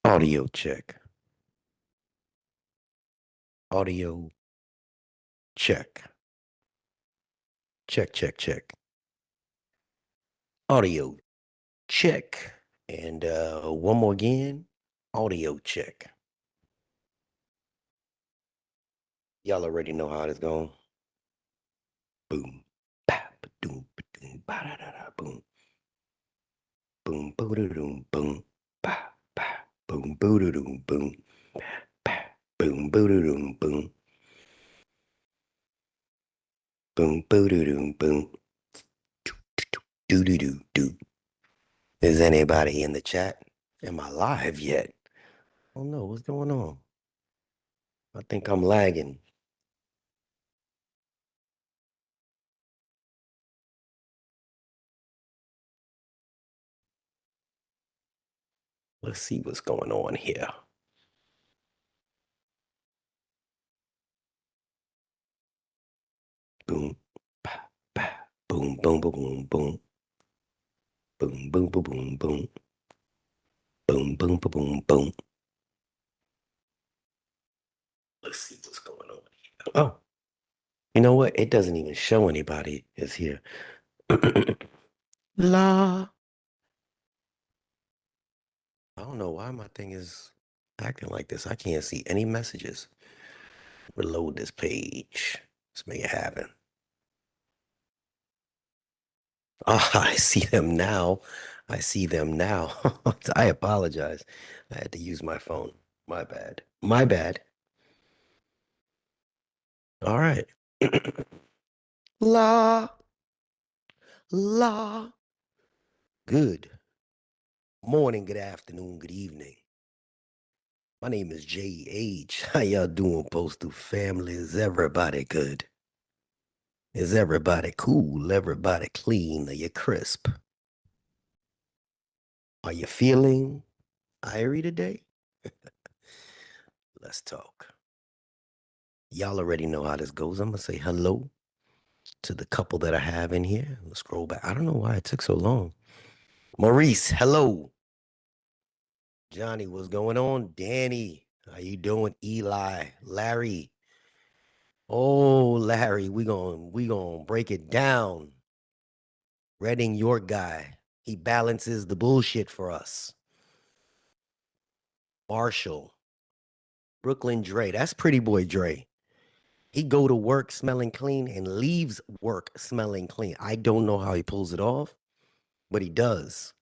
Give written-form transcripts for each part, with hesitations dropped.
Audio check. Audio check. Check, check, check. Audio check. And one more again. Audio check. Y'all already know how it's going. Boom. Ba, ba, doom, ba, doom, ba, da, da, da, boom. Boom, boo, doo, doom, boom. Ba, ba, boom, boo, doo, doom, boom. Ba, boom, boo, doo, doom, boom. Boom, boo, doo, doom, boom. Do, do, do, do. Is anybody in the chat? Am I live yet? Oh no, what's going on? I think I'm lagging. Let's see what's going on here. Boom, pa, pa, boom, boom, boom, boom, boom, boom, boom, boom, boom, boom, boom, boom, boom, boom, boom. Let's see what's going on here. Oh, you know what? It doesn't even show anybody is here. La. I don't know why my thing is acting like this. I can't see any messages. Reload this page. Let's make it happen. Ah, I see them now. I see them now. I apologize. I had to use my phone. My bad. My bad. All right. La, la. Good morning, good afternoon, good evening. My name is JayH. How y'all doing, Postal family? Is everybody good? Is everybody cool? Everybody clean? Are you crisp? Are you feeling irie today? Let's talk. Y'all already know how this goes. I'm going to say hello to the couple that I have in here. Let's scroll back. I don't know why it took so long. Maurice, hello. Johnny, what's going on? Danny, how you doing? Eli, Larry. Oh, Larry, we gonna break it down. Reading your guy. He balances the bullshit for us. Marshall, Brooklyn Dre. That's Pretty Boy Dre. He go to work smelling clean and leaves work smelling clean. I don't know how he pulls it off, but he does.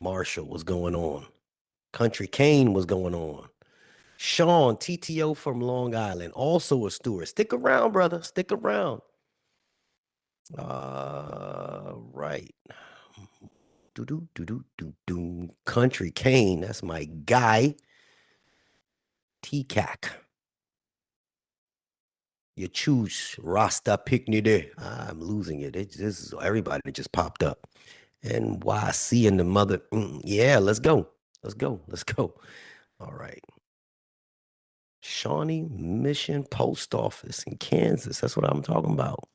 Marshall was going on. Country Kane was going on. Sean, TTO from Long Island, also a steward. Stick around, brother. Stick around. Right. Do do do do do do. Country Kane, that's my guy. TCAC. You choose Rasta Picnic. I'm losing it. This is everybody that just popped up. NYC and the mother. Yeah, let's go. Let's go. Let's go. All right. Shawnee Mission Post Office in Kansas. That's what I'm talking about.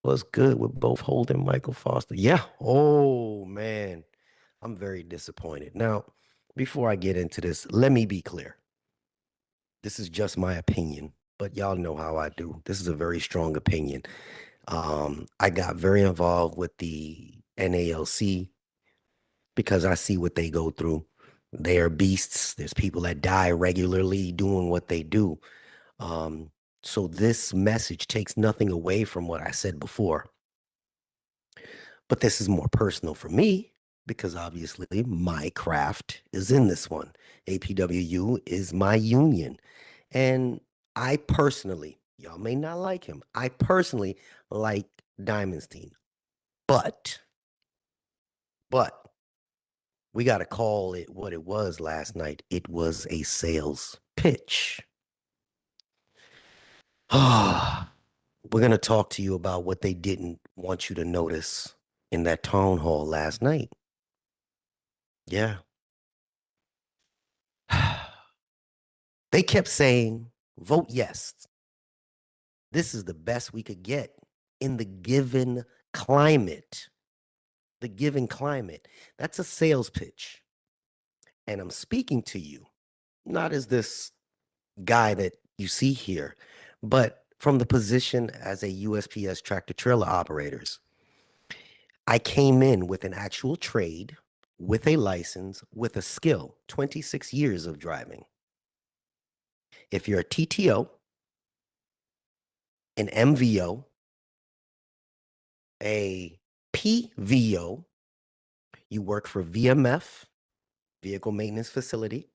What's good with both Holt and Michael Foster? Yeah. Oh, man. I'm very disappointed. Now, before I get into this, let me be clear. This is just my opinion, but y'all know how I do. This is a very strong opinion. I got very involved with the NALC because I see what they go through. They are beasts. There's people that die regularly doing what they do. Um, so this message takes nothing away from what I said before. But this is more personal for me because obviously my craft is in this one. APWU is my union. And I personally, y'all may not like him, I personally like Diamondstein. But, but we got to call it what it was last night. It was a sales pitch. We're going to talk to you about what they didn't want you to notice in that town hall last night. Yeah. They kept saying, vote yes. This is the best we could get in the given climate. the given climate. That's a sales pitch. And I'm speaking to you, not as this guy that you see here, but from the position as a USPS tractor trailer operators. I came in with an actual trade, with a license, with a skill, 26 years of driving. If you're a TTO, an MVO, a PVO, you work for VMF, Vehicle Maintenance Facility.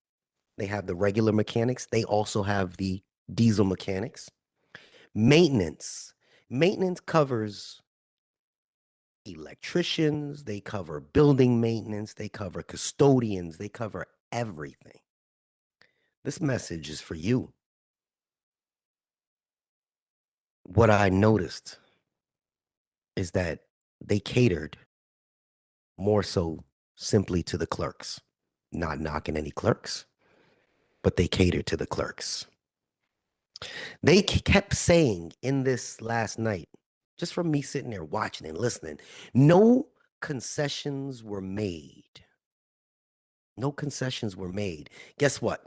They have the regular mechanics. They also have the diesel mechanics. Maintenance. Maintenance covers electricians, they cover building maintenance, they cover custodians, they cover everything. This message is for you. What I noticed is that they catered more so simply to the clerks, not knocking any clerks, but they catered to the clerks. They kept saying in this last night, just from me sitting there watching and listening, no concessions were made. No concessions were made. Guess what?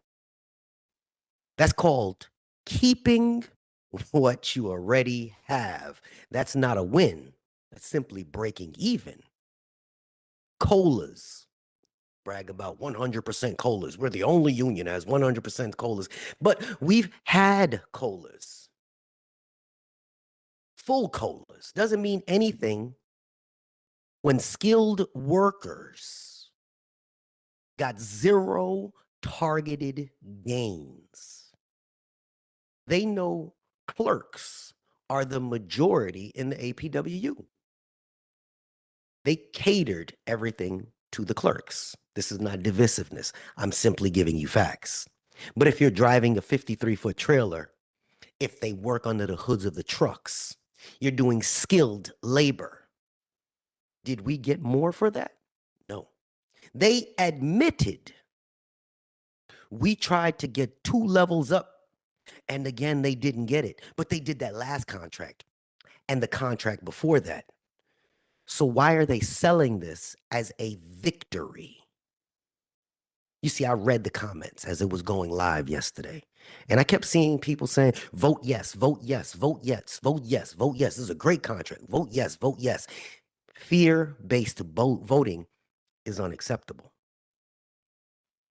That's called keeping what you already have. That's not a win. That's simply breaking even. Colas. Brag about 100% colas. We're the only union that has 100% colas. But we've had colas. Full colas. Doesn't mean anything when skilled workers got zero targeted gains. They know clerks are the majority in the APWU. They catered everything to the clerks. This is not divisiveness. I'm simply giving you facts. But if you're driving a 53-foot trailer, if they work under the hoods of the trucks, you're doing skilled labor. Did we get more for that? No. They admitted we tried to get 2 levels up, and again, they didn't get it. But they did that last contract and the contract before that. So why are they selling this as a victory? You see, I read the comments as it was going live yesterday, and I kept seeing people saying, vote yes, vote yes, vote yes, vote yes, vote yes. This is a great contract. Vote yes, vote yes. Fear-based voting is unacceptable.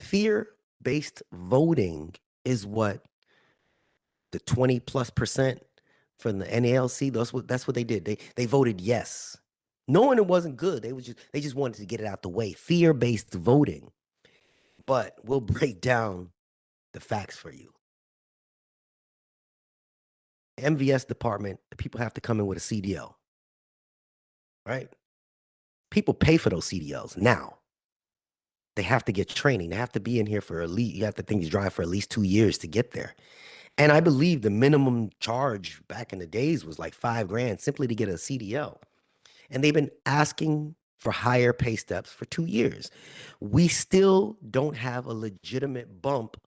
Fear-based voting is what the 20+% from the NALC, that's what they did. They voted yes. Knowing it wasn't good, they just wanted to get it out the way. Fear-based voting. But we'll break down the facts for you. MVS department, the people have to come in with a CDL, right? People pay for those CDLs now. They have to get training. They have to be in here for you have to think you drive for at least 2 years to get there. And I believe the minimum charge back in the days was like $5,000 simply to get a CDL. And they've been asking for higher pay steps for 2 years. We still don't have a legitimate bump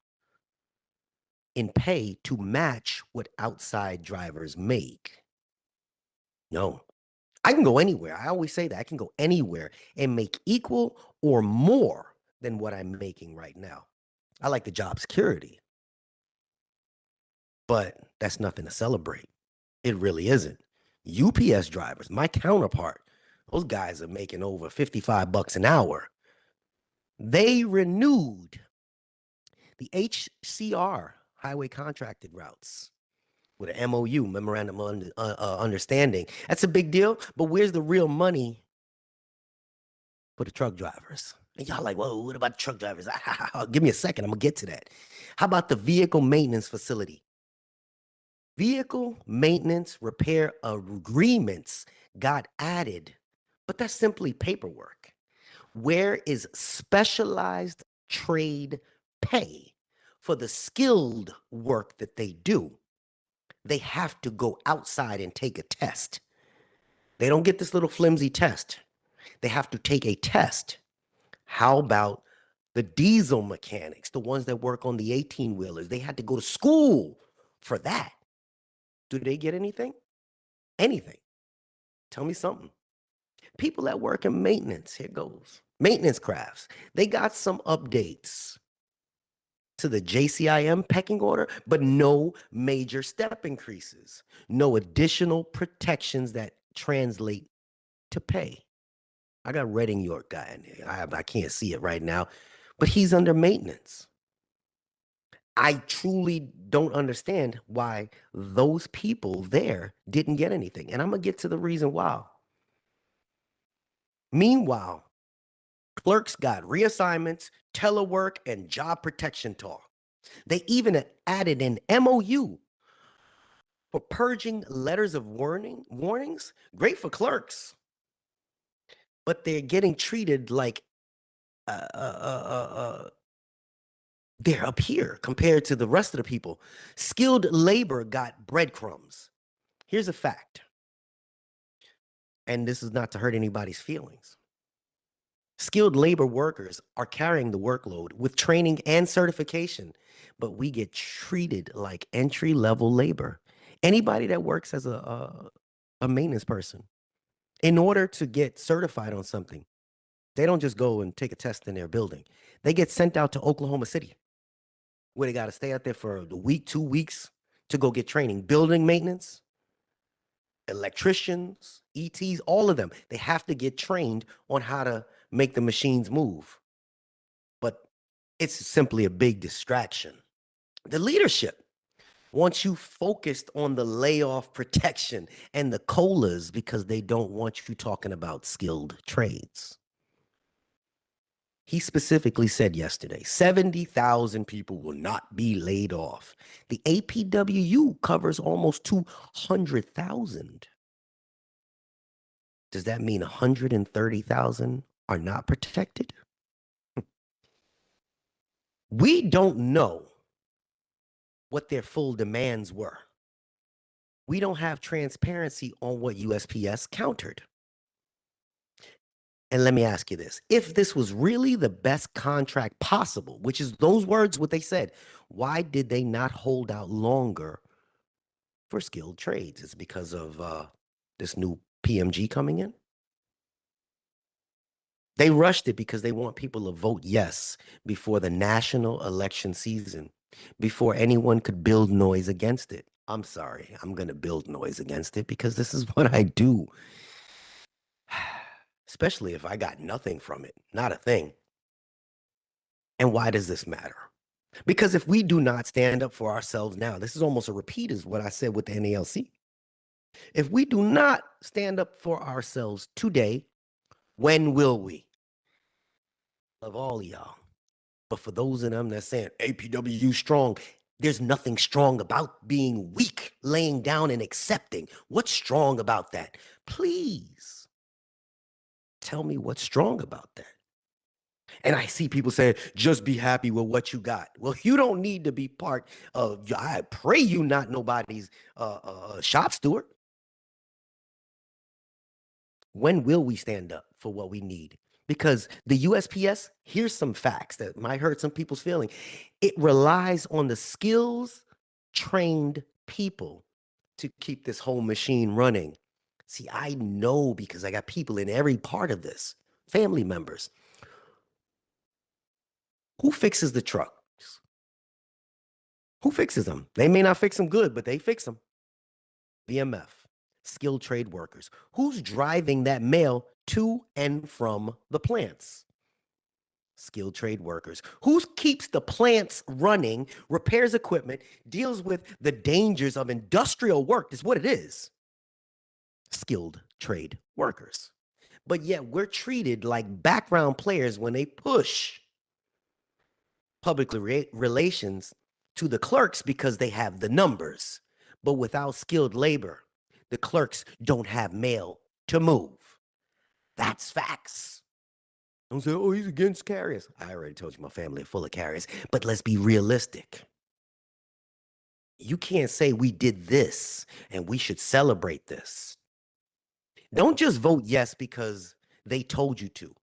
in pay to match what outside drivers make. No, I can go anywhere. I always say that I can go anywhere and make equal or more than what I'm making right now. I like the job security, but that's nothing to celebrate. It really isn't. UPS drivers, my counterpart, those guys are making over $55 an hour. They renewed the HCR, highway contracted routes, with an MOU, memorandum of understanding. That's a big deal, but where's the real money for the truck drivers? And y'all like, whoa, what about the truck drivers? Give me a second, I'm gonna get to that. How about the vehicle maintenance facility? Vehicle maintenance repair agreements got added, but that's simply paperwork. Where is specialized trade pay for the skilled work that they do? They have to go outside and take a test. They don't get this little flimsy test. They have to take a test. How about the diesel mechanics, the ones that work on the 18-wheelers? They had to go to school for that. Do they get anything? Anything? Tell me something. People that work in maintenance, here goes. Maintenance crafts. They got some updates to the JCIM pecking order, but no major step increases, no additional protections that translate to pay. I got Reading York guy in here. I can't see it right now, but he's under maintenance. I truly don't understand why those people there didn't get anything. And I'm going to get to the reason why. Meanwhile, clerks got reassignments, telework, and job protection talk. They even added an MOU for purging letters of warnings. Great for clerks, but they're getting treated like uh, uh, uh, uh, they're up here compared to the rest of the people. Skilled labor got breadcrumbs. Here's a fact, and this is not to hurt anybody's feelings. Skilled labor workers are carrying the workload with training and certification, but we get treated like entry-level labor. Anybody that works as a maintenance person, in order to get certified on something, they don't just go and take a test in their building. They get sent out to Oklahoma City, where they got to stay out there for a week, 2 weeks to go get training. Building maintenance, electricians, ETs, all of them, they have to get trained on how to make the machines move. But it's simply a big distraction. The leadership wants you focused on the layoff protection and the COLAs because they don't want you talking about skilled trades. He specifically said yesterday, 70,000 people will not be laid off. The APWU covers almost 200,000. Does that mean 130,000 are not protected? We don't know what their full demands were. We don't have transparency on what USPS countered. And let me ask you this. If this was really the best contract possible, which is those words, what they said, why did they not hold out longer for skilled trades? It's because of this new PMG coming in. They rushed it because they want people to vote yes before the national election season, before anyone could build noise against it. I'm sorry, I'm going to build noise against it because this is what I do. Especially if I got nothing from it, not a thing. And why does this matter? Because if we do not stand up for ourselves now, this is almost a repeat of what I said with the NALC. If we do not stand up for ourselves today, when will we? Love all of y'all. But for those of them that's saying APWU strong, there's nothing strong about being weak, laying down and accepting. What's strong about that? Please tell me what's strong about that. And I see people say, just be happy with what you got. Well, you don't need to be part of, I pray you not nobody's shop steward. When will we stand up for what we need? Because the USPS, here's some facts that might hurt some people's feeling. It relies on the skills trained people to keep this whole machine running. See, I know because I got people in every part of this, family members. Who fixes the trucks? Who fixes them? They may not fix them good, but they fix them. VMF, skilled trade workers. Who's driving that mail to and from the plants? Skilled trade workers. Who keeps the plants running, repairs equipment, deals with the dangers of industrial work? Is what it is. Skilled trade workers. But yet we're treated like background players when they push public relations to the clerks because they have the numbers. But without skilled labor, the clerks don't have mail to move. That's facts. Don't say, oh, he's against carriers. I already told you my family is full of carriers. But let's be realistic. You can't say we did this and we should celebrate this. Don't just vote yes because they told you to.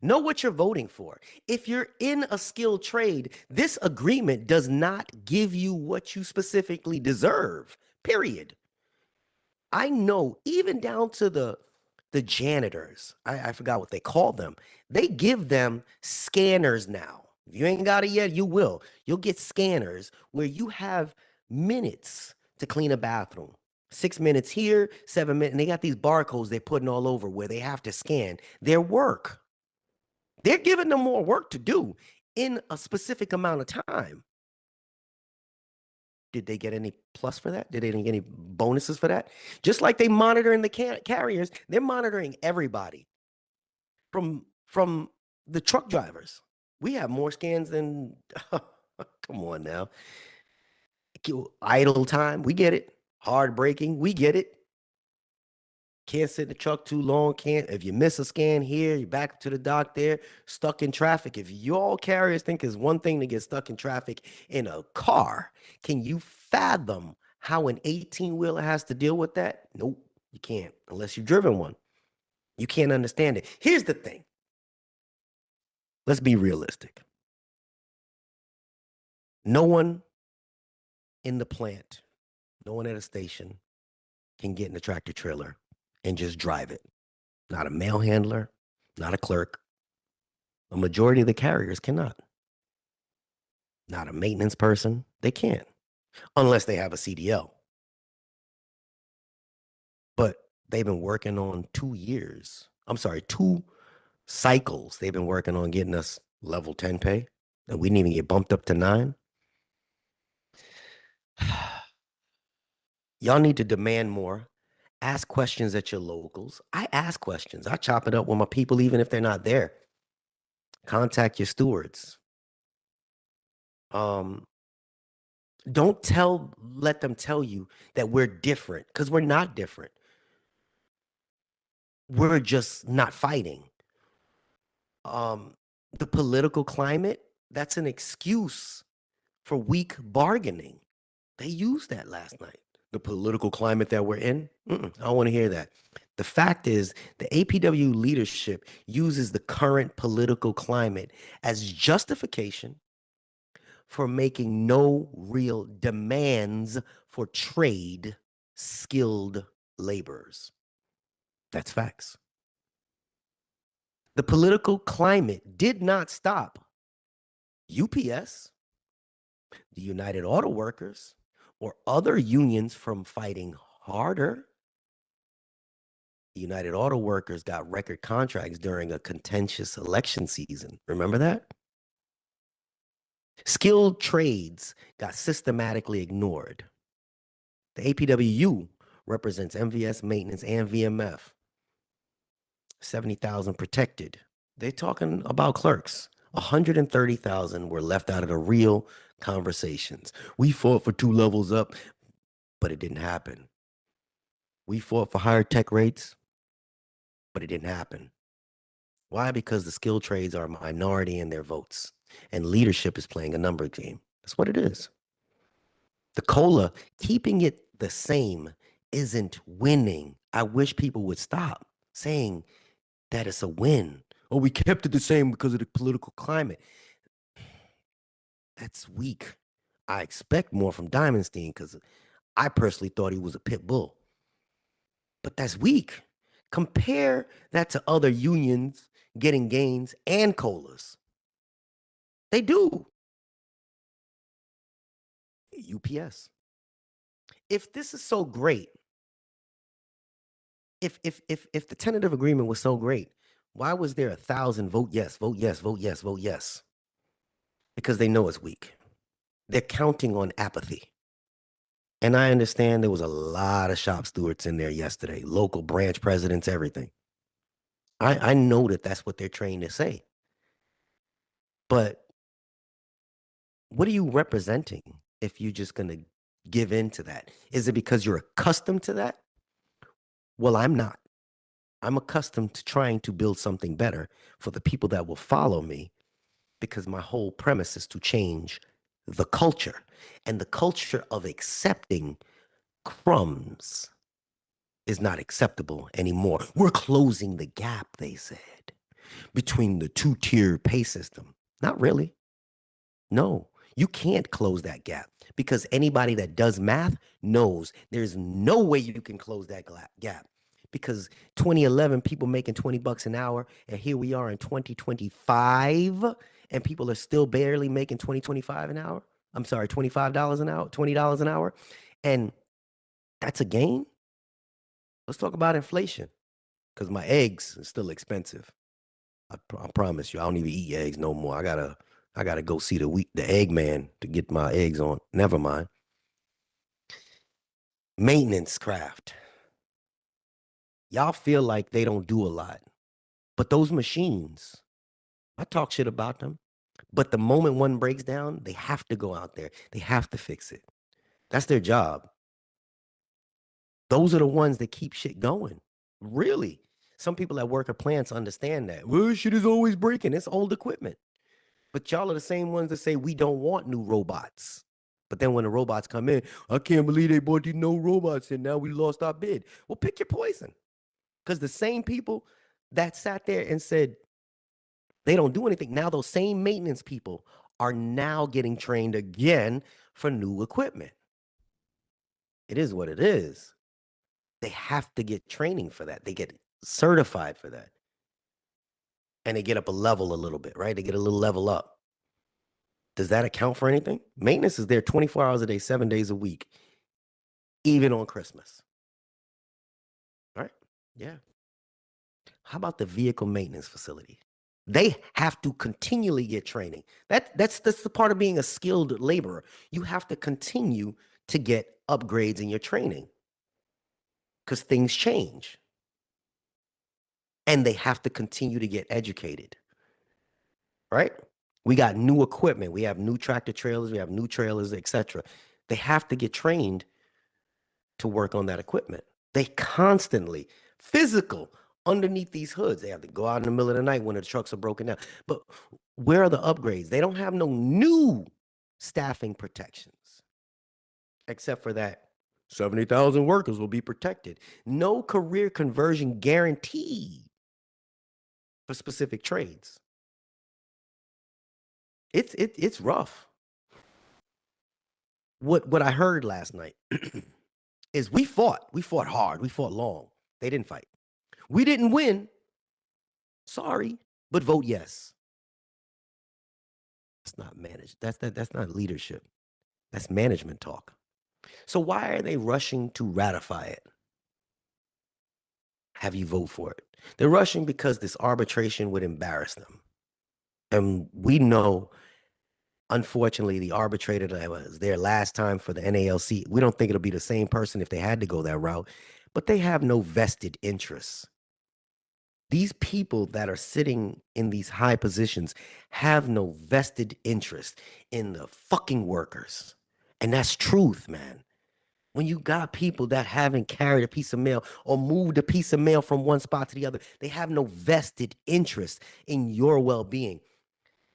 Know what you're voting for. If you're in a skilled trade, this agreement does not give you what you specifically deserve, period. I know even down to the the janitors, I forgot what they call them. They give them scanners now. If you ain't got it yet, you will. You'll get scanners where you have minutes to clean a bathroom. 6 minutes here, 7 minutes. And they got these barcodes they're putting all over where they have to scan their work. They're giving them more work to do in a specific amount of time. Did they get any plus for that? Did they get any bonuses for that? Just like they monitoring the carriers, they're monitoring everybody from the truck drivers. We have more scans than come on now. Idle time, we get it. Hard braking, we get it. Can't sit in the truck too long. Can't, if you miss a scan here, you're back to the dock there, stuck in traffic. If y'all carriers think it's one thing to get stuck in traffic in a car, can you fathom how an 18-wheeler has to deal with that? Nope, you can't, unless you've driven one. You can't understand it. Here's the thing. Let's be realistic. No one in the plant, no one at a station can get in a tractor trailer and just drive it. Not a mail handler, not a clerk. A majority of the carriers cannot. Not a maintenance person, they can't, unless they have a CDL. But they've been working on 2 years. I'm sorry, 2 cycles. They've been working on getting us level 10 pay, and we didn't even get bumped up to 9. Y'all need to demand more. Ask questions at your locals. I ask questions. I chop it up with my people, even if they're not there. Contact your stewards. Don't let them tell you that we're different, because we're not different. We're just not fighting. The political climate, that's an excuse for weak bargaining. They used that last night. The political climate that we're in, I don't want to hear that. The fact is, the APWU leadership uses the current political climate as justification for making no real demands for trade skilled laborers. That's facts. The political climate did not stop UPS, the United Auto Workers, or other unions from fighting harder. The United Auto Workers got record contracts during a contentious election season. Remember that? Skilled trades got systematically ignored. The APWU represents MVS maintenance and VMF. 70,000 protected. They're talking about clerks. 130,000 were left out of the real conversations. We fought for 2 levels up, but it didn't happen. We fought for higher tech rates, but it didn't happen. Why? Because the skilled trades are a minority in their votes, and leadership is playing a number game. That's what it is. The COLA, keeping it the same isn't winning. I wish people would stop saying that it's a win. Oh, we kept it the same because of the political climate. That's weak. I expect more from Diamondstein because I personally thought he was a pit bull. But that's weak. Compare that to other unions getting gains and COLAs. They do. UPS. If this is so great, if the tentative agreement was so great, why was there 1,000 vote yes, vote yes, vote yes, vote yes? Because they know it's weak. They're counting on apathy. And I understand there was a lot of shop stewards in there yesterday, local branch presidents, everything. I know that that's what they're trained to say. But what are you representing if you're just going to give in to that? Is it because you're accustomed to that? Well, I'm not. I'm accustomed to trying to build something better for the people that will follow me, because my whole premise is to change the culture, and the culture of accepting crumbs is not acceptable anymore. We're closing the gap, they said, between the 2-tier pay system. Not really. No, you can't close that gap, because anybody that does math knows there's no way you can close that gap, because 2011 people making 20 bucks an hour, and here we are in 2025 and people are still barely making 2025 an hour. I'm sorry, $25 an hour, $20 an hour. And that's a gain. Let's talk about inflation, because my eggs are still expensive. I promise you, I don't even eat eggs no more. I gotta go see the egg man to get my eggs on. Never mind. Maintenance craft. Y'all feel like they don't do a lot, but those machines, I talk shit about them. But the moment one breaks down, they have to go out there. They have to fix it. That's their job. Those are the ones that keep shit going. Really. Some people that work at plants understand that. Well, shit is always breaking. It's old equipment. But y'all are the same ones that say we don't want new robots. But then when the robots come in, I can't believe they bought these no robots and now we lost our bid. Well, pick your poison. Because the same people that sat there and said they don't do anything, now those same maintenance people are now getting trained again for new equipment. It is what it is. They have to get training for that. They get certified for that. And they get up a level a little bit, right? They get a little level up. Does that account for anything? Maintenance is there 24 hours a day, 7 days a week, even on Christmas. Right? Yeah. How about the vehicle maintenance facility? They have to continually get training. That's the part of being a skilled laborer. You have to continue to get upgrades in your training because things change. And they have to continue to get educated. Right? We got new equipment. We have new tractor trailers. We have new trailers, etc. They have to get trained to work on that equipment. They constantly physical underneath these hoods. They have to go out in the middle of the night when the trucks are broken down. But where are the upgrades? They don't have no new staffing protections, except for that 70,000 workers will be protected. No career conversion guaranteed for specific trades. It's rough. What I heard last night is we fought hard, we fought long. They didn't fight. We didn't win. Sorry, but vote yes. That's not managed. That's not leadership. That's management talk. So why are they rushing to ratify it? Have you vote for it? They're rushing because this arbitration would embarrass them. And we know, unfortunately, the arbitrator that was there last time for the NALC, we don't think it'll be the same person if they had to go that route, but they have no vested interests. These people that are sitting in these high positions have no vested interest in the fucking workers. And that's truth, man. When you got people that haven't carried a piece of mail or moved a piece of mail from one spot to the other, they have no vested interest in your well-being.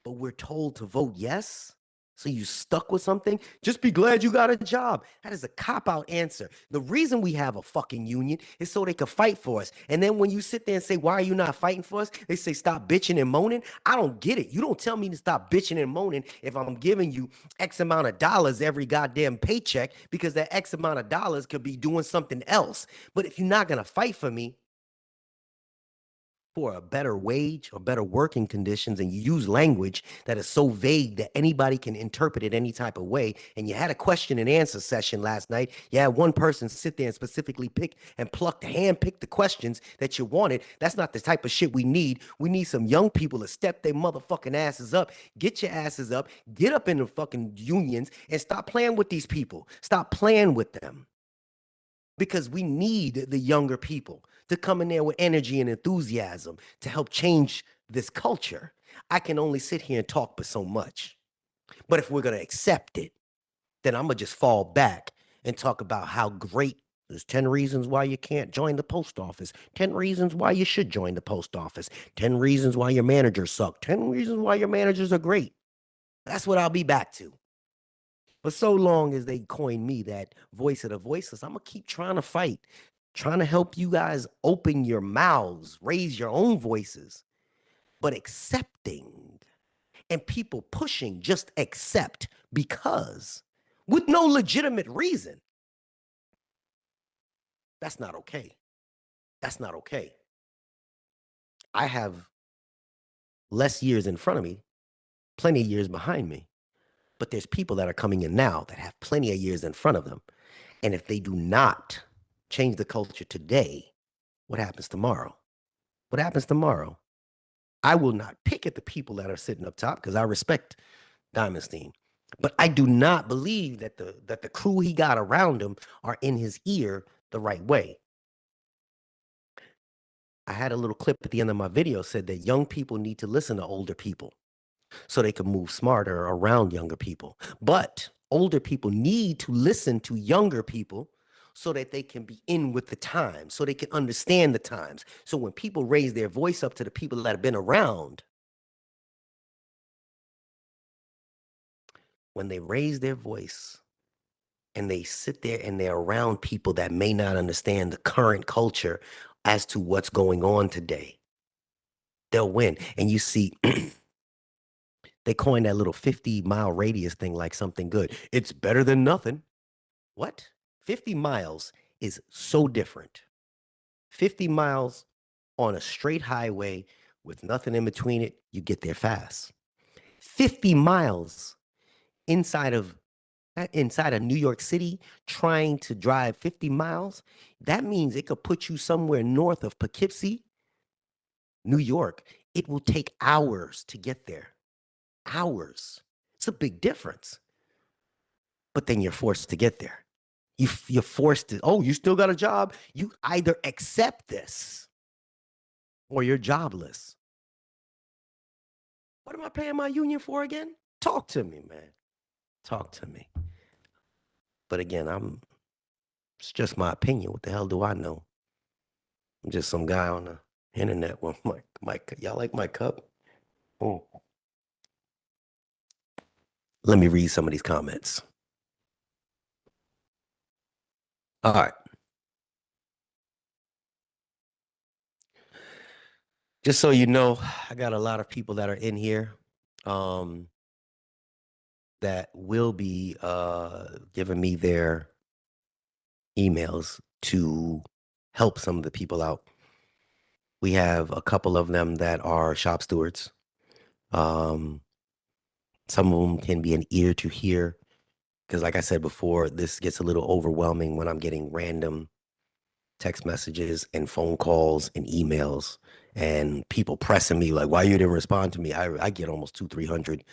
But we're told to vote yes. So you stuck with something? Just be glad you got a job. That is a cop-out answer. The reason we have a fucking union is so they can fight for us. And then when you sit there and say, why are you not fighting for us? They say, stop bitching and moaning. I don't get it. You don't tell me to stop bitching and moaning if I'm giving you X amount of dollars every goddamn paycheck, because that X amount of dollars could be doing something else. But if you're not going to fight for me for a better wage or better working conditions, and you use language that is so vague that anybody can interpret it any type of way, and you had a question and answer session last night, you had one person sit there and specifically pick and hand pick the questions that you wanted. That's not the type of shit we need. We need some young people to step their motherfucking asses up, get your asses up, get up in the fucking unions, and stop playing with these people. Stop playing with them. Because we need the younger people to come in there with energy and enthusiasm to help change this culture. I can only sit here and talk but so much. But if we're going to accept it, then I'm going to just fall back and talk about how great. There's 10 reasons why you can't join the post office. 10 reasons why you should join the post office. 10 reasons why your managers suck. 10 reasons why your managers are great. That's what I'll be back to. But so long as they coin me that voice of the voiceless, I'm going to keep trying to fight, trying to help you guys open your mouths, raise your own voices, but accepting and people pushing just accept because with no legitimate reason. That's not okay. That's not okay. I have less years in front of me, plenty of years behind me. But there's people that are coming in now that have plenty of years in front of them. And if they do not change the culture today, what happens tomorrow? What happens tomorrow? I will not pick at the people that are sitting up top because I respect Diamondstein. But I do not believe that the crew he got around him are in his ear the right way. I had a little clip at the end of my video said that young people need to listen to older people so they can move smarter around younger people. But older people need to listen to younger people so that they can be in with the times, so they can understand the times. So when people raise their voice up to the people that have been around, when they raise their voice and they sit there and they're around people that may not understand the current culture as to what's going on today, they'll win. And you see, they coined that little 50-mile radius thing like something good. It's better than nothing. What? 50 miles is so different. 50 miles on a straight highway with nothing in between it, you get there fast. 50 miles inside of New York City trying to drive 50 miles, that means it could put you somewhere north of Poughkeepsie, New York. It will take hours to get there. Hours. It's a big difference. But then you're forced to get there. You're forced to, oh, you still got a job? You either accept this or you're jobless. What am I paying my union for again? Talk to me, man. Talk to me. But again, it's just my opinion. What the hell do I know? I'm just some guy on the internet with y'all like my cup? Oh. Let me read some of these comments. All right. Just so you know, I got a lot of people that are in here that will be giving me their emails to help some of the people out. We have a couple of them that are shop stewards. Some of them can be an ear to hear because, like I said before, this gets a little overwhelming when I'm getting random text messages and phone calls and emails and people pressing me like, why you didn't respond to me? I get almost 300.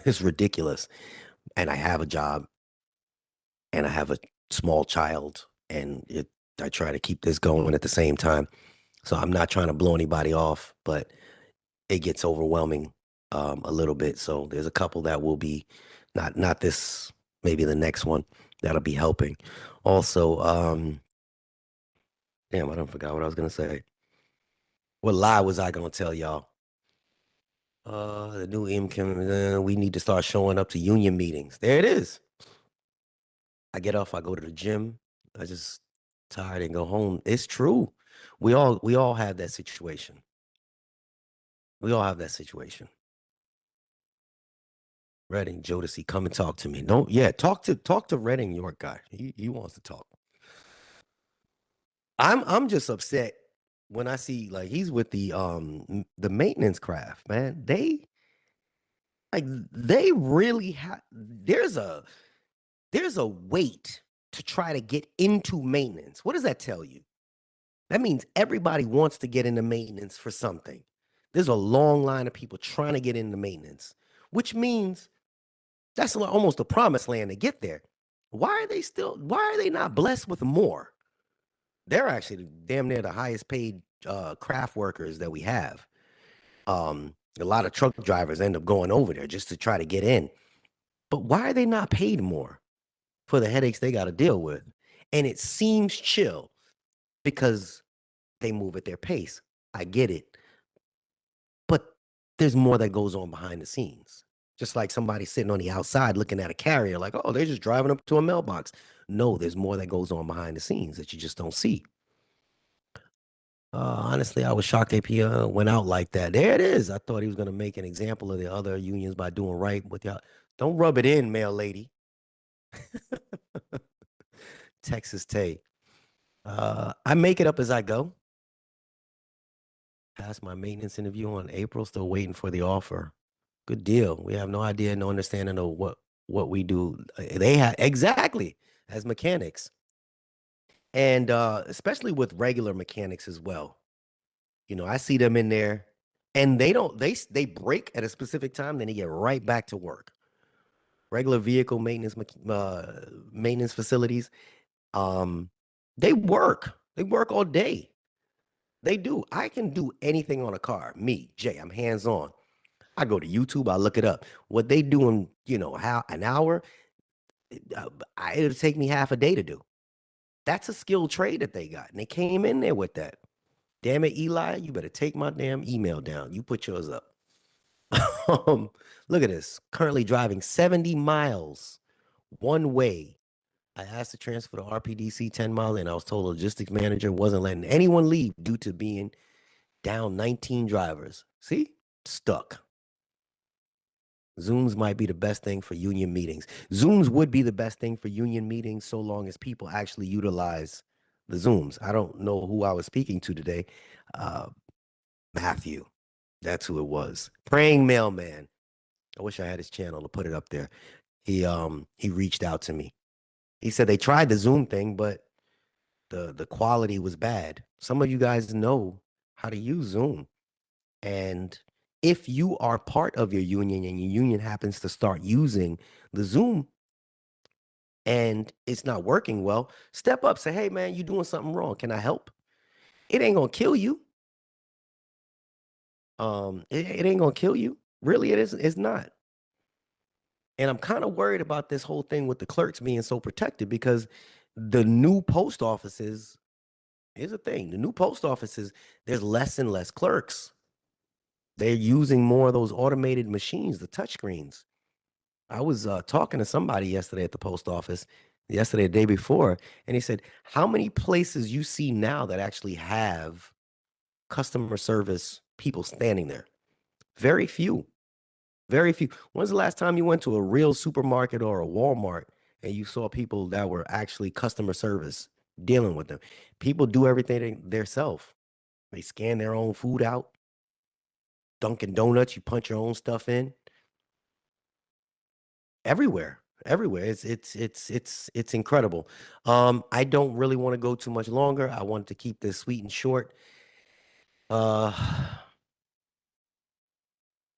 It's ridiculous. And I have a job and I have a small child and I try to keep this going at the same time. So I'm not trying to blow anybody off, but it gets overwhelming a little bit. So there's a couple that will be not this, maybe the next one that'll be helping. Also, damn, I don't forgot what I was gonna say. What lie was I gonna tell y'all? The new income, we need to start showing up to union meetings. There it is. I get off, I go to the gym. I just tired and go home. It's true. We all have that situation. We all have that situation. Reading, Jodeci, come and talk to me. Don't, yeah, talk to Reading York guy. He wants to talk. I'm just upset when I see like he's with the maintenance craft, man. They really have there's a wait to try to get into maintenance. What does that tell you? That means everybody wants to get into maintenance for something. There's a long line of people trying to get into maintenance, which means that's almost a promised land to get there. Why are they not blessed with more? They're actually damn near the highest paid craft workers that we have. A lot of truck drivers end up going over there just to try to get in. But why are they not paid more for the headaches they got to deal with? And it seems chill because they move at their pace. I get it. But there's more that goes on behind the scenes. Just like somebody sitting on the outside looking at a carrier, like, oh, they're just driving up to a mailbox. No, there's more that goes on behind the scenes that you just don't see. Honestly, I was shocked APWU went out like that. There it is. I thought he was going to make an example of the other unions by doing right with y'all. Don't rub it in, mail lady. Texas Tay. I make it up as I go. Passed my maintenance interview on April, still waiting for the offer. Good deal. We have no idea, no understanding of what we do. They have exactly as mechanics. And especially with regular mechanics as well. I see them in there and they don't they break at a specific time, then they get right back to work. Regular vehicle maintenance facilities, um, they work. They work all day. They do. I can do anything on a car. Me, Jay, I'm hands on. I go to YouTube, I look it up. What they do in, how an hour, it'll take me half a day to do. That's a skilled trade that they got. And they came in there with that. Damn it, Eli, you better take my damn email down. You put yours up. Um, Look at this. Currently driving 70 miles one way. I asked to transfer to RPDC 10 mile and I was told a logistics manager wasn't letting anyone leave due to being down 19 drivers. See? Stuck. Zooms might be the best thing for union meetings. Zooms would be the best thing for union meetings so long as people actually utilize the Zooms. I don't know who I was speaking to today. Uh, Matthew. That's who it was. Praying mailman. I wish I had his channel to put it up there. He reached out to me. He said they tried the Zoom thing, but the quality was bad. Some of you guys know how to use Zoom. And if you are part of your union and your union happens to start using the Zoom and it's not working well, step up, say, hey man, you're doing something wrong. Can I help? It ain't gonna kill you. It ain't gonna kill you. Really, it's not. And I'm kind of worried about this whole thing with the clerks being so protected because the new post offices, here's the thing, the new post offices, there's less and less clerks. They're using more of those automated machines, the touchscreens. I was talking to somebody yesterday at the post office, yesterday, the day before, and he said, how many places you see now that actually have customer service people standing there? Very few. Very few. When's the last time you went to a real supermarket or a Walmart and you saw people that were actually customer service dealing with them? People do everything themselves. They scan their own food out. Dunkin' Donuts, you punch your own stuff in. Everywhere, everywhere. It's incredible. I don't really want to go too much longer. I wanted to keep this sweet and short. Uh,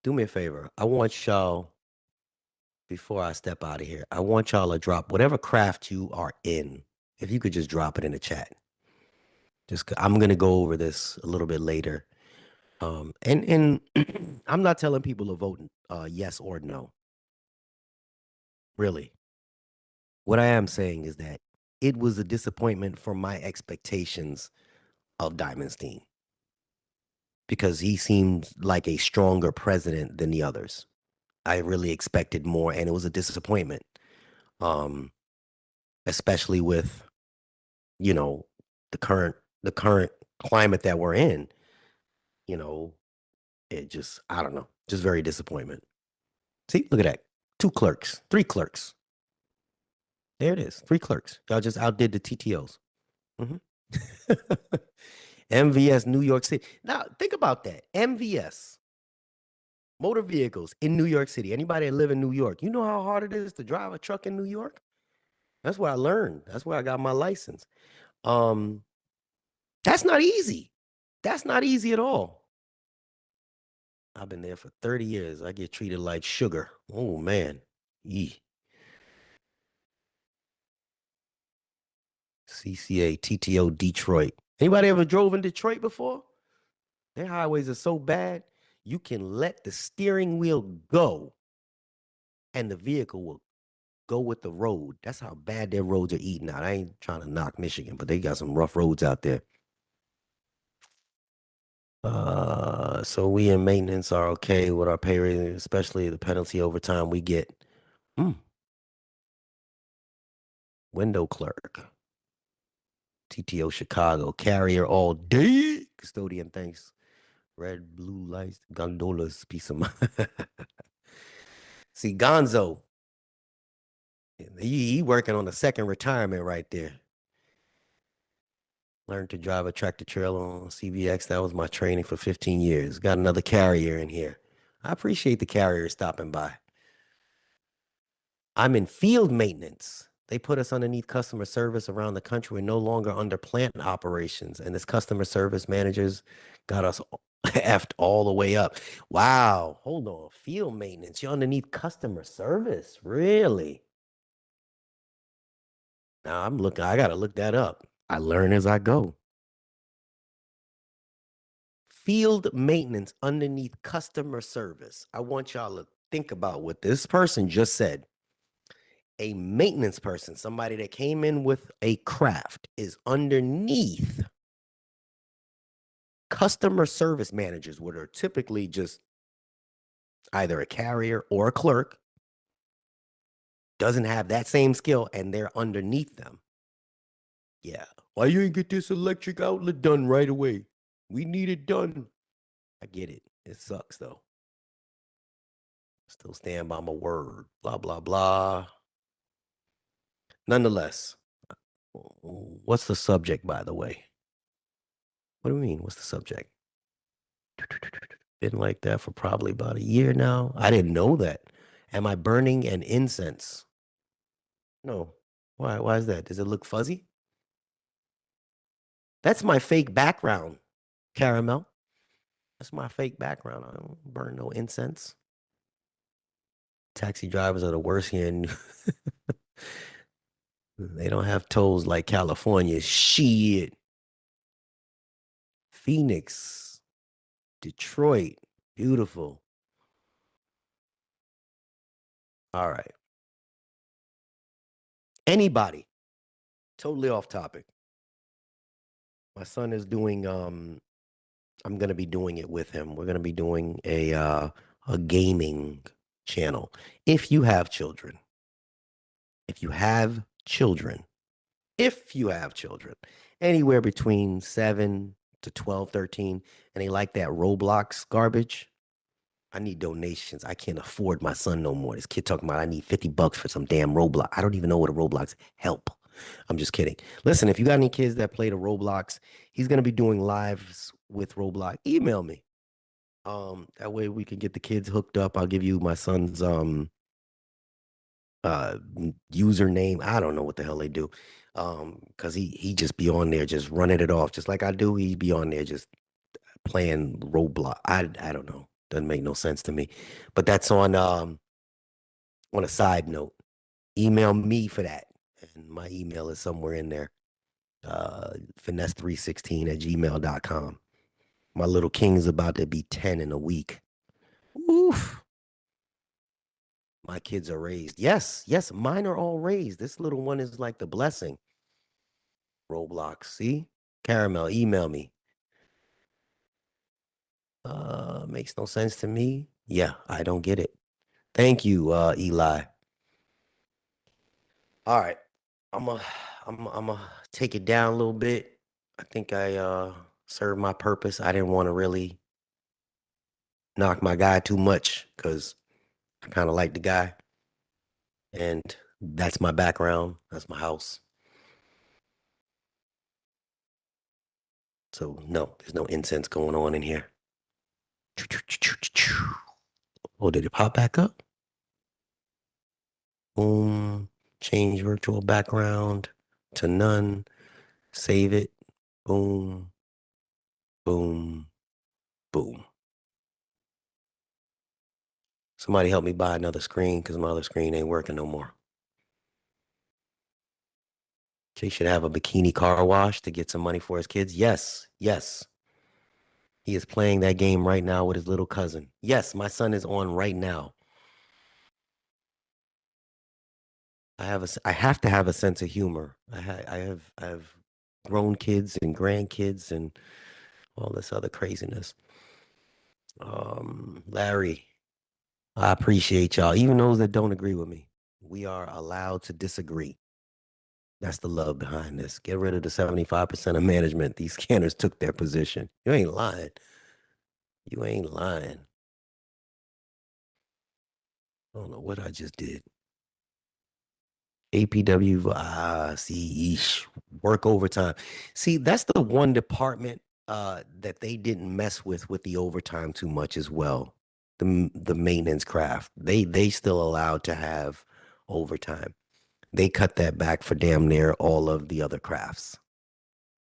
do me a favor. I want y'all before I step out of here, I want y'all to drop whatever craft you are in. If you could just drop it in the chat. I'm gonna go over this a little bit later. And I'm not telling people to vote yes or no. Really. What I am saying is that it was a disappointment from my expectations of Diamondstein because he seemed like a stronger president than the others. I really expected more, and it was a disappointment. Um, Especially with you know, the current climate that we're in, you know, it just I don't know, just very disappointment. See, look at that. Two clerks, three clerks. There it is. Three clerks. Y'all just outdid the TTOs. Hmm. MVS New York City. Now think about that. MVS motor vehicles in New York City. Anybody that live in New York, you know how hard it is to drive a truck in New York? That's where I learned. That's where I got my license. Um, that's not easy. That's not easy at all. I've been there for 30 years. I get treated like sugar. Oh man. Yee. CCA, TTO, Detroit. Anybody ever drove in Detroit before? Their highways are so bad, you can let the steering wheel go and the vehicle will go with the road. That's how bad their roads are eating out. I ain't trying to knock Michigan, but they got some rough roads out there. So we in maintenance are okay with our pay rating, especially the penalty overtime we get. Mm, window clerk, TTO Chicago, carrier all day, custodian thanks, red, blue lights, gondolas, piece of mind. See, Gonzo, he working on a second retirement right there. Learned to drive a tractor trailer on CBX. That was my training for 15 years. Got another carrier in here. I appreciate the carrier stopping by. I'm in field maintenance. They put us underneath customer service around the country. We're no longer under plant operations. And this customer service managers got us effed all the way up. Wow. Hold on. Field maintenance. You're underneath customer service. Really? Now I'm looking, I gotta look that up. I learn as I go. Field maintenance underneath customer service. I want y'all to think about what this person just said. A maintenance person, somebody that came in with a craft, is underneath customer service managers, what are typically just either a carrier or a clerk, doesn't have that same skill, and they're underneath them. Yeah. Why you ain't get this electric outlet done right away? We need it done. I get it. It sucks though. Still stand by my word. Blah, blah, blah. Nonetheless, what's the subject, by the way? What do you mean? What's the subject? Been like that for probably about a year now. I didn't know that. Am I burning an incense? No. Why? Why is that? Does it look fuzzy? That's my fake background, Caramel. That's my fake background. I don't burn no incense. Taxi drivers are the worst here, and they don't have toes like California. Shit. Phoenix, Detroit, beautiful. All right. Anybody, totally off topic. My son is doing I'm gonna be doing it with him. We're gonna be doing a gaming channel. If you have children, if you have children, if you have children, anywhere between 7 to 12, 13, and they like that Roblox garbage, I need donations. I can't afford my son no more. This kid talking about I need $50 for some damn Roblox. I don't even know what a Roblox. Help. I'm just kidding. Listen, if you got any kids that play the Roblox, he's gonna be doing lives with Roblox. Email me. That way we can get the kids hooked up. I'll give you my son's username. I don't know what the hell they do. Because he just be on there just running it off just like I do. He be on there just playing Roblox. I don't know. Doesn't make no sense to me. But that's on a side note. Email me for that. And my email is somewhere in there. Finesse316@gmail.com. My little king is about to be 10 in a week. Oof. My kids are raised. Yes, yes, mine are all raised. This little one is like the blessing. Roblox. See? Caramel, email me. Makes no sense to me. Yeah, I don't get it. Thank you, Eli. All right. I'm a I'm a take it down a little bit. I think I served my purpose. I didn't want to really knock my guy too much because I kind of like the guy. And that's my background. That's my house. So no, there's no incense going on in here. Oh, did it pop back up? Boom. Change virtual background to none. Save it. Boom. Boom. Boom. Somebody help me buy another screen because my other screen ain't working no more. Jay should have a bikini car wash to get some money for his kids. Yes. Yes. He is playing that game right now with his little cousin. Yes, my son is on right now. I have to have a sense of humor. I have grown kids and grandkids and all this other craziness. Larry, I appreciate y'all, even those that don't agree with me. We are allowed to disagree. That's the love behind this. Get rid of the 75% of management. These scanners took their position. You ain't lying. You ain't lying. I don't know what I just did. APW, see, work overtime. See, that's the one department that they didn't mess with the overtime too much as well. The maintenance craft, they still allowed to have overtime. They cut that back for damn near all of the other crafts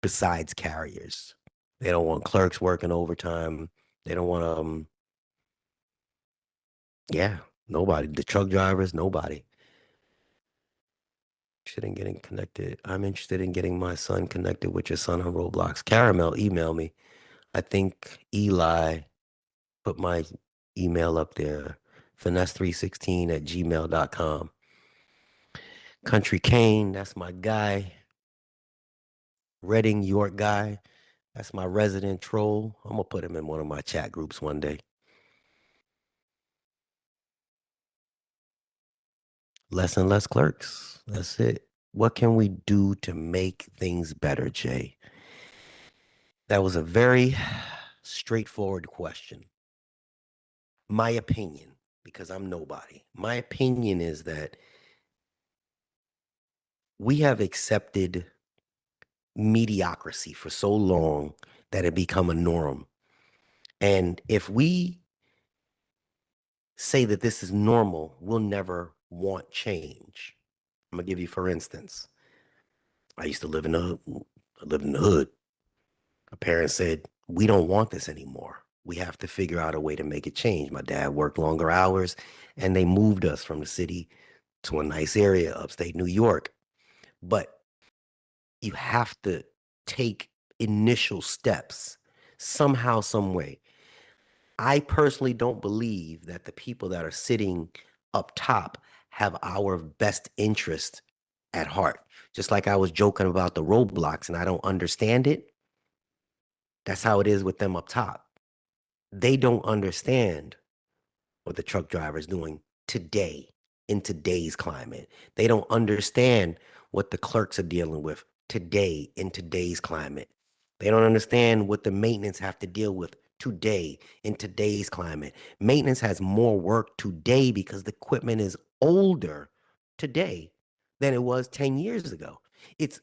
besides carriers. They don't want clerks working overtime. They don't want yeah, nobody. The truck drivers, nobody. Interested in getting connected. I'm interested in getting my son connected with your son on Roblox. Caramel, email me. I think Eli put my email up there. Finesse316 at gmail.com. Country Kane, that's my guy. Reading York guy, that's my resident troll. I'm gonna put him in one of my chat groups one day. Less and less clerks. That's it. What can we do to make things better, Jay? That was a very straightforward question. My opinion, because I'm nobody, my opinion is that we have accepted mediocrity for so long that it become a norm. And if we say that this is normal, we'll never want change. I'm gonna give you, for instance, I used to live in the I lived in the hood. My parents said, we don't want this anymore. We have to figure out a way to make it change. My dad worked longer hours and they moved us from the city to a nice area, upstate New York. But you have to take initial steps somehow, some way. I personally don't believe that the people that are sitting up top have our best interest at heart. Just like I was joking about the roadblocks and I don't understand it. That's how it is with them up top. They don't understand what the truck driver is doing today in today's climate. They don't understand what the clerks are dealing with today in today's climate. They don't understand what the maintenance have to deal with today in today's climate. Maintenance has more work today because the equipment is older today than it was 10 years ago.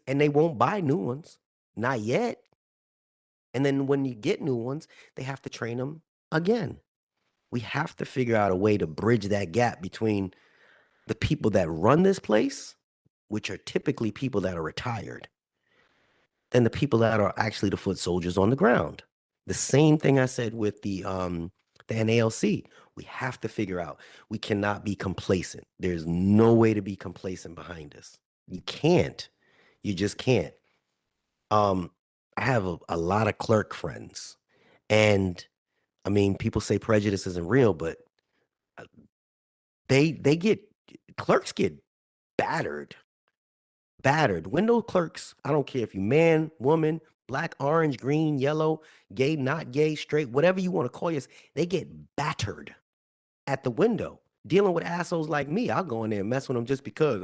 And they won't buy new ones, not yet. And then when you get new ones, they have to train them again. We have to figure out a way to bridge that gap between the people that run this place, which are typically people that are retired, and the people that are actually the foot soldiers on the ground. The same thing I said with the NALC. We have to figure out. We cannot be complacent. There's no way to be complacent behind this. You can't. You just can't. Um, I have a lot of clerk friends, and I mean, people say prejudice isn't real, but they get clerks get battered, battered. Window clerks, I don't care if you man, woman, black, orange, green, yellow, gay, not gay, straight, whatever you want to call yours, they get battered at the window. Dealing with assholes like me, I'll go in there and mess with them just because.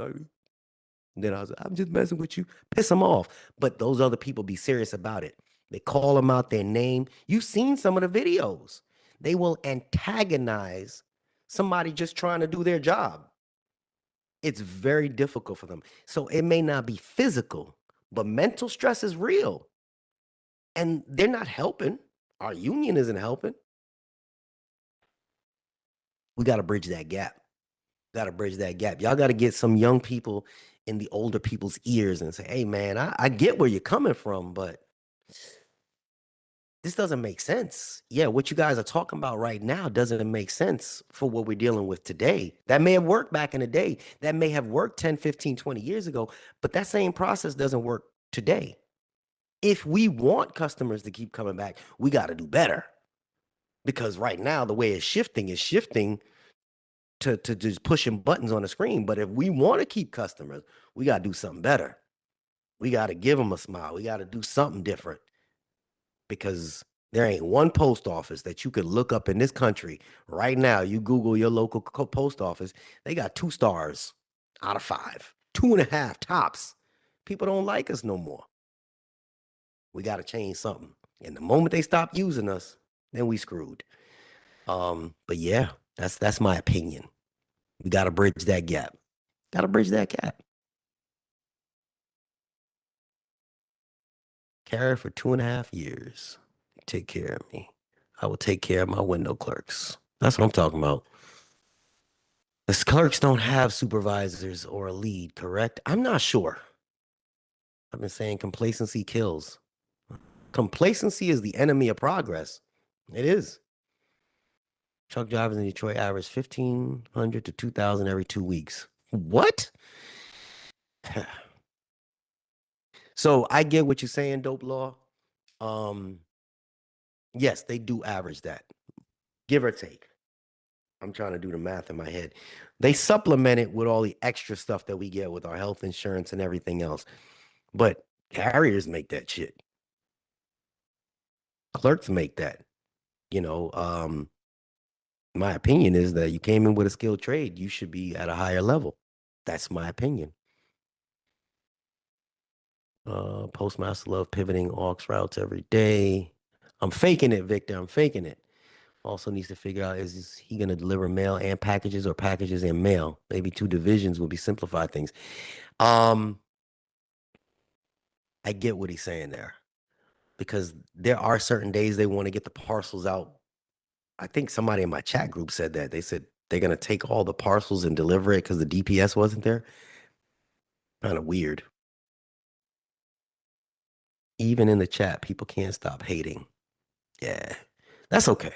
Then I was, I'm just messing with you, piss them off. But those other people be serious about it. They call them out their name. You've seen some of the videos. They will antagonize somebody just trying to do their job. It's very difficult for them. So it may not be physical, but mental stress is real. And they're not helping. Our union isn't helping. We got to bridge that gap. Got to bridge that gap. Y'all got to get some young people in the older people's ears and say, hey, man, I get where you're coming from, but this doesn't make sense. Yeah, what you guys are talking about right now doesn't make sense for what we're dealing with today. That may have worked back in the day. That may have worked 10, 15, 20 years ago, but that same process doesn't work today. If we want customers to keep coming back, we got to do better. Because right now, the way it's shifting is shifting to just pushing buttons on the screen. But if we want to keep customers, we got to do something better. We got to give them a smile. We got to do something different because there ain't one post office that you could look up in this country right now. You Google your local post office, they got 2 stars out of 5, 2.5 tops. People don't like us no more. We got to change something. And the moment they stop using us, then we screwed. But yeah, that's my opinion. We got to bridge that gap. Got to bridge that gap. Carrier for 2.5 years. Take care of me. I will take care of my window clerks. That's what I'm talking about. The clerks don't have supervisors or a lead, correct? I'm not sure. I've been saying complacency kills. Complacency is the enemy of progress. It is. Truck drivers in Detroit average 1,500 to 2,000 every 2 weeks. What? So I get what you're saying, dope law. Um, yes, they do average that, give or take. I'm trying to do the math in my head. They supplement it with all the extra stuff that we get with our health insurance and everything else. But carriers make that shit. Clerks make that. You know, my opinion is that you came in with a skilled trade, you should be at a higher level. That's my opinion. Postmaster love pivoting aux routes every day. I'm faking it, Victor. I'm faking it. Also needs to figure out, is he going to deliver mail and packages or packages and mail? Maybe two divisions will be simplified things. I get what he's saying there, because there are certain days they want to get the parcels out. I think somebody in my chat group said that. They said they're going to take all the parcels and deliver it because the DPS wasn't there. Kind of weird. Even in the chat, people can't stop hating. Yeah, that's okay.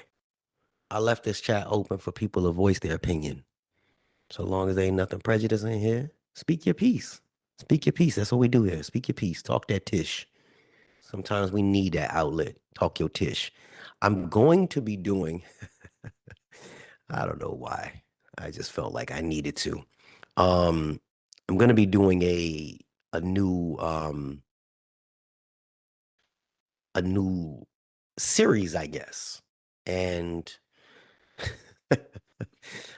I left this chat open for people to voice their opinion. So long as there ain't nothing prejudice in here, speak your piece. Speak your piece. That's what we do here. Speak your piece. Talk that tish. Sometimes we need that outlet. Talk your tish. I'm going to be doing, I don't know why. I just felt like I needed to. Um, I'm going to be doing a new a new series, I guess. And I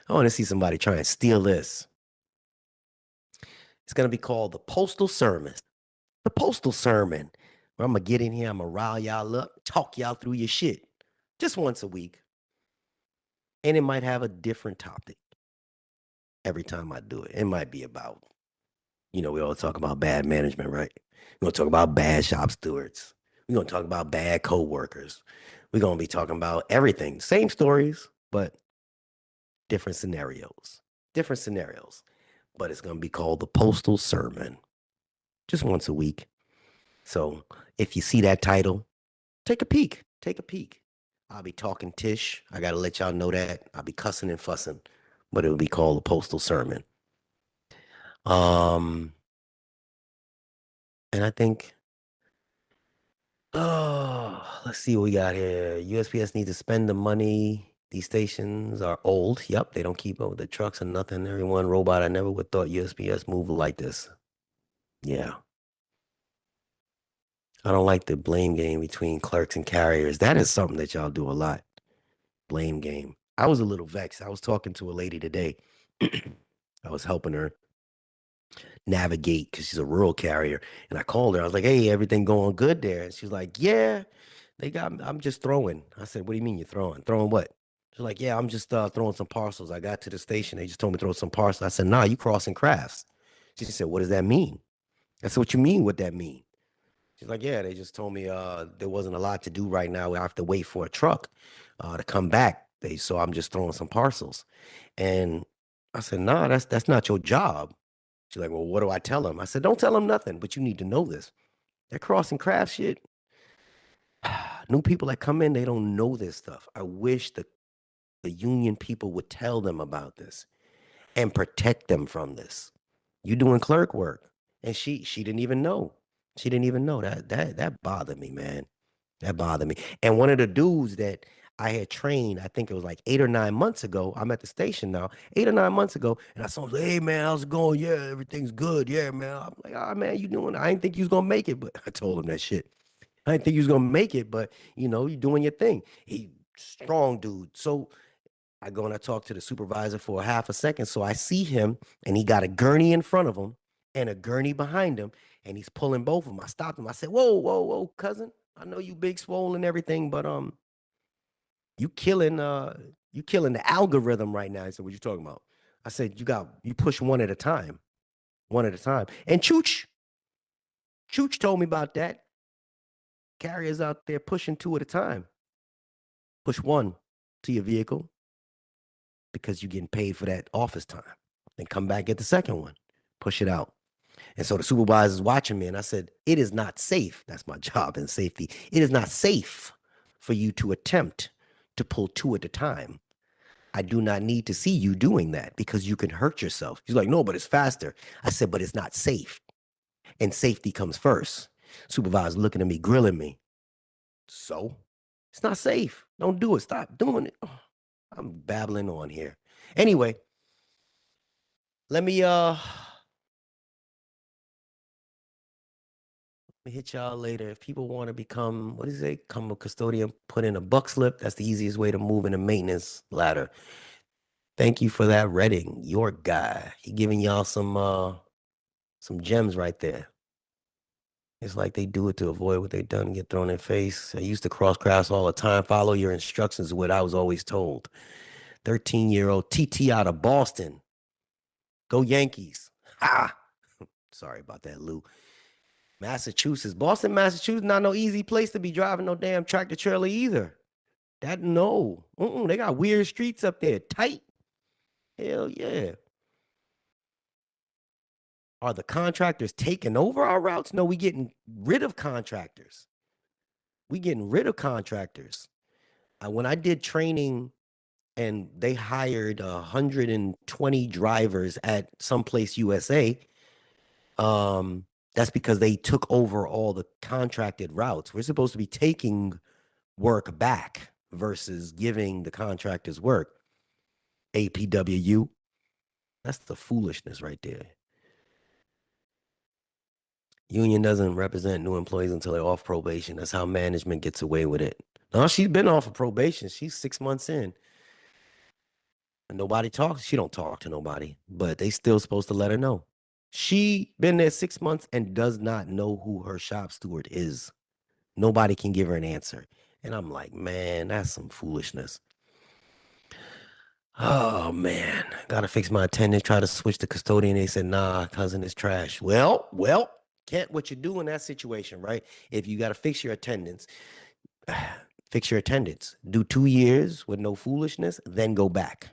want to see somebody try and steal this. It's going to be called the Postal Sermon. The Postal Sermon, where I'm going to get in here, I'm going to rile y'all up, talk y'all through your shit just once a week. And it might have a different topic every time I do it. It might be about, we all talk about bad management, right? We're going to talk about bad shop stewards. We're going to talk about bad co-workers. We're going to be talking about everything. Same stories, but different scenarios. Different scenarios. But it's going to be called the Postal Sermon. Just once a week. So if you see that title, take a peek. Take a peek. I'll be talking tish. I got to let y'all know that. I'll be cussing and fussing, but it'll be called the Postal Sermon. And I think, let's see what we got here. USPS needs to spend the money. These stations are old. Yep, they don't keep up with the trucks and nothing. Everyone robot. I never would thought USPS moved like this. Yeah. I don't like the blame game between clerks and carriers. That is something that y'all do a lot. Blame game. I was a little vexed. I was talking to a lady today. I was helping her navigate because she's a rural carrier. And I called her. I was like, hey, everything going good there? And she's like, yeah, I'm just throwing. I said, what do you mean you're throwing? Throwing what? She's like, yeah, I'm just throwing some parcels. I got to the station. They just told me to throw some parcels. I said, nah, you crossing crafts. She said, what does that mean? I said, what you mean, what that mean? She's like, yeah, they just told me there wasn't a lot to do right now. I have to wait for a truck to come back. So I'm just throwing some parcels. And I said, nah, that's not your job. She's like, well, what do I tell them? I said, don't tell them nothing, but you need to know this. That crossing craft shit. New people that come in, they don't know this stuff. I wish the union people would tell them about this and protect them from this. You doing clerk work. And she didn't even know. She didn't even know. That bothered me, man. That bothered me. And one of the dudes that I had trained, I think it was like 8 or 9 months ago. I'm at the station now, 8 or 9 months ago, and I saw him say, hey man, how's it going? Yeah, everything's good. Yeah, man. I'm like, ah, man, you doing? I didn't think you was gonna make it, but I told him that shit. I didn't think you was gonna make it, but you doing your thing. He strong dude. So I go and I talk to the supervisor for a half a second. So I see him and he got a gurney in front of him and a gurney behind him, and he's pulling both of them. I stopped him. I said, whoa, whoa, whoa, cousin. I know you big swole and everything, but you killing you killing the algorithm right now. He said, what you talking about? I said, you push one at a time. One at a time. And Chooch told me about that. carriers out there pushing two at a time. Push one to your vehicle because you're getting paid for that office time. Then come back, get the second one, push it out. And so the supervisor's watching me, and I said, it is not safe. That's my job in safety. It is not safe for you to attempt to pull two at a time. I do not need to see you doing that because you can hurt yourself. He's like, no, but it's faster. I said, but it's not safe. And safety comes first. Supervisor looking at me, grilling me. So it's not safe. Don't do it. Stop doing it. Oh, I'm babbling on here. Anyway, let me hit y'all later. If people want to become, what is it? Become a custodian, put in a buck slip. That's the easiest way to move in a maintenance ladder. Thank you for that, Redding, your guy. He giving y'all some gems right there. It's like they do it to avoid what they done and get thrown in their face. I used to cross crafts all the time. Follow your instructions is what I was always told. 13-year-old TT out of Boston. Go Yankees. Ha! Sorry about that, Lou. Massachusetts. Boston, Massachusetts, not no easy place to be driving no damn tractor trailer either. That no. They got weird streets up there. Tight. Hell yeah. Are the contractors taking over our routes? No, we getting rid of contractors. We getting rid of contractors. When I did training and they hired 120 drivers at Someplace USA, that's because they took over all the contracted routes. We're supposed to be taking work back versus giving the contractors work. APWU, that's the foolishness right there. Union doesn't represent new employees until they're off probation. That's how management gets away with it. No, she's been off of probation. She's 6 months in. And nobody talks. She don't talk to nobody, but they still supposed to let her know. She been there 6 months and does not know who her shop steward is. Nobody can give her an answer. And I'm like, man, that's some foolishness. Oh man, gotta fix my attendance. Try to switch the custodian. They said, nah, cousin is trash. Well, can't what you do in that situation, right? If you gotta fix your attendance, fix your attendance. Do 2 years with no foolishness, then go back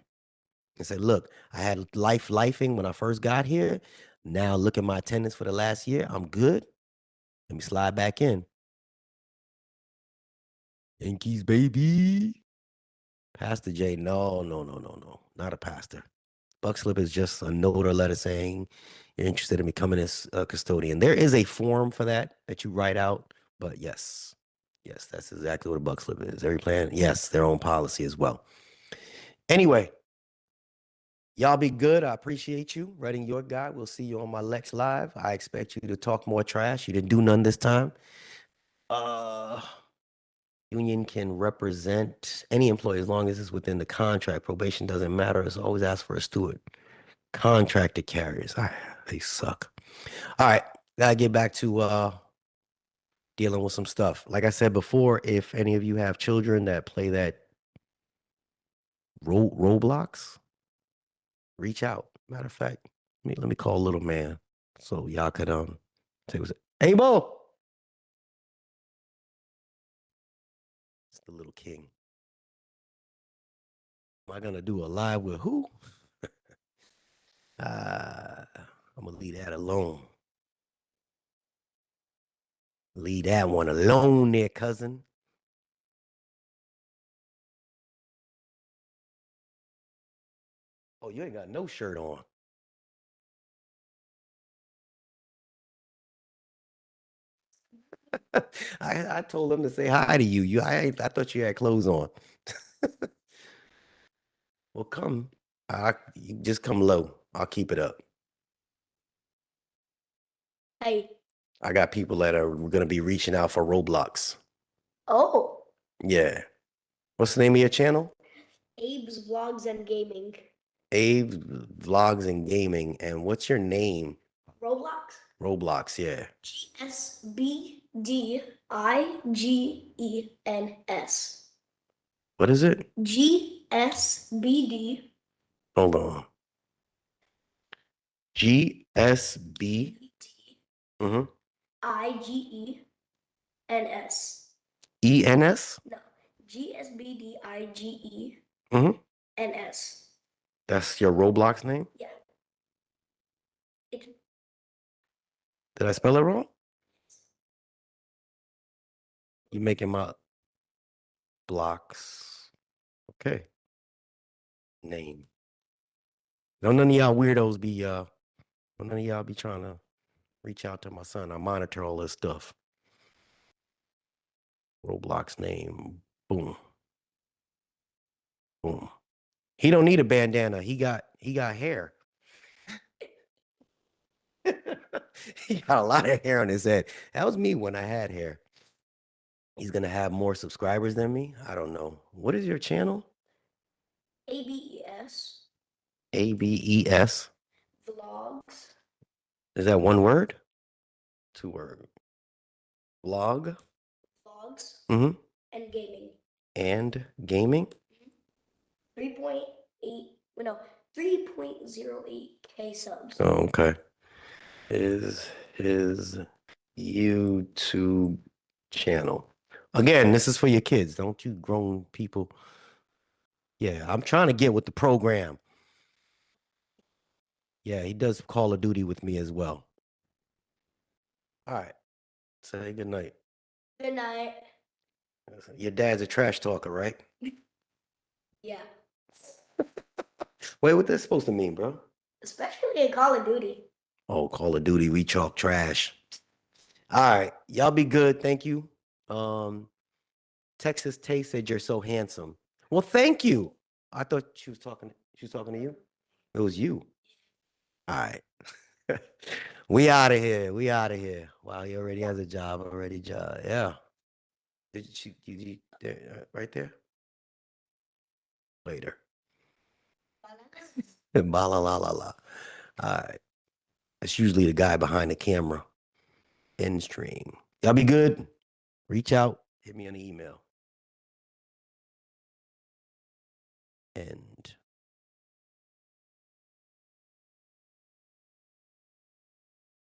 and say, look, I had lifing when I first got here. Now look at my attendance for the last year. I'm good. Let me slide back in. Yankees, baby. Pastor J, no, not a pastor. Buck slip is just a note or letter saying you're interested in becoming a custodian. There is a form for that you write out, but yes, that's exactly what a buck slip is. Every plan, yes, their own policy as well. Anyway, y'all be good. I appreciate you. Writing your guy. We'll see you on my Lex Live. I expect you to talk more trash. You didn't do none this time. Union can represent any employee as long as it's within the contract. Probation doesn't matter. It's always ask for a steward. Contracted carriers, they suck. All right, gotta get back to dealing with some stuff. Like I said before, if any of you have children that play that Roblox, reach out. Matter of fact, let me call little man so y'all could say what's hey Bo. It's the little king. Am I gonna do a live with who? I'm gonna leave that alone. Leave that one alone there, cousin. Oh, you ain't got no shirt on. I told him to say hi to you. I thought you had clothes on. Well, come. You just come low. I'll keep it up. Hey. I got people that are gonna be reaching out for Roblox. Oh. Yeah. What's the name of your channel? Abe's Vlogs and Gaming. Abe's Vlogs and Gaming. And what's your name? Roblox? Roblox, yeah. GSBDIGENS. What is it? GSBD. Hold on. GSB. IGE. NS. ENS? No. GSBDIGE. Mm-hmm. NS. That's your Roblox name? Yeah. It, Did I spell it wrong? You making my blocks. Okay. Name. Don't none of y'all weirdos be don't none of y'all be trying to reach out to my son. I monitor all this stuff. Roblox name. Boom. Boom. He don't need a bandana. He got hair. He got a lot of hair on his head. That was me when I had hair. He's gonna have more subscribers than me. I don't know. What is your channel? ABES. ABES. Vlogs. Is that one word? Two word. Vlog. Vlogs. Mm-hmm. And gaming. And gaming. 3.8. No, 3.08K subs. Oh, okay. Is his YouTube channel. Again, this is for your kids. Don't you grown people. Yeah, I'm trying to get with the program. Yeah, he does Call of Duty with me as well. All right. Say good night. Good night. Your dad's a trash talker, right? Yeah. Wait, what that's supposed to mean, bro? Especially in Call of Duty. Oh, Call of Duty, we talk trash. All right. Y'all be good. Thank you. Texas Tay said you're so handsome. Well, thank you. I thought she was talking to you. It was you. All right. We out of here. We out of here. Wow, he already has a job. Already job. Yeah. Did you there, right there? Later. Ba la la la la. All right. That's usually the guy behind the camera. End stream. Y'all be good. Reach out. Hit me on the email. And